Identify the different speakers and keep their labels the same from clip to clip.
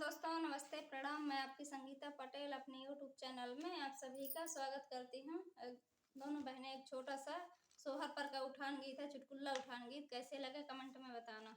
Speaker 1: दोस्तों, नमस्ते, प्रणाम। मैं आपकी संगीता पटेल अपने यूट्यूब चैनल में आप सभी का स्वागत करती हूँ। दोनों बहनें एक छोटा सा सोहर पर का उठान गीत है, चुटकुल्ला उठान गीत। कैसे लगे कमेंट में बताना।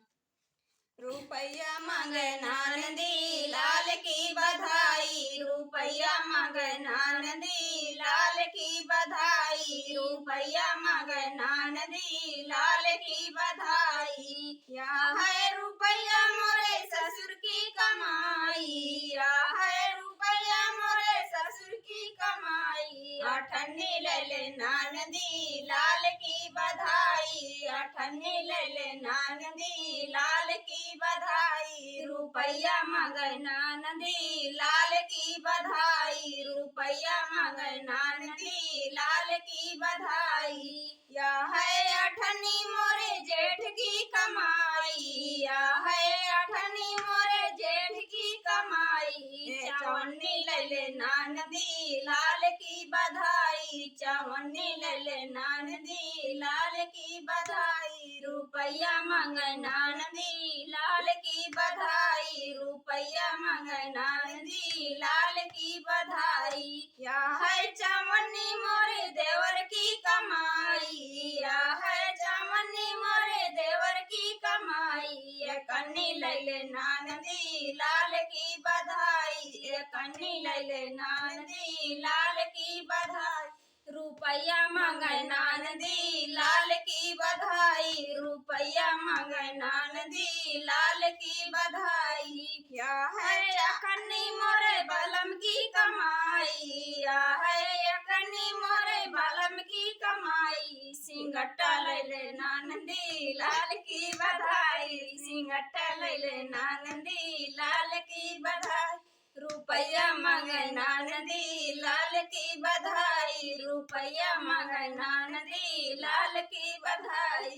Speaker 2: रुपैया मांगे नंदी लाल की बधाई, रुपैया मांगे नंदी लाल की बधाई, रुपैया मांगे नंदी लाल की बधाई। या है रुपैया मोरे ससुर की कमाई, या है रुपैया मोरे ससुर की कमाई। अठन्नी ले ले नंदी लाल की बधाई, अठन्नी ले ले नंदी लाल की बधाई। रुपैया मांगे नंदी लाल की बधाई, रुपैया मांगे नंदी लाल की बधाई। या है अठन्नी मोरे जेठ की कमाई, या है अठन्नी मोरे जेठ की कमाई। चवन्नी ले ले नंदी लाल की बधाई, चवन्नी ले ले नंदी लाल की बधाई। रुपैया मांगे नंदी लाल की बधाई, रुपैया मांगे नंदी लाल की बधाई। या है चवन्नी मोरे देवर की कमाई, या है चवन्नी मोरे देवर की कमाई। कन्नी ले ले नंदी लाल की बधाई, कन्नी ले ले नंदी लाल की बधाई। रुपैया मांगे नंदी लाल की बधाई, रुपैया मांगे नंदी लाल की बधाई। या है कन्नी मोरे बलम की कमाई, या है कन्नी मोरे बलम की कमाई। सिंगट्टा ले ले नंदी लाल की बधाई, सिंगट्टा ले ले नंदी लाल की बधाई। रुपैया मांगे नंदी लाल की बधाई, रुपैया मांगे नंदी लाल की बधाई।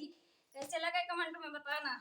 Speaker 1: कैसे लगे कमेंट में बताना।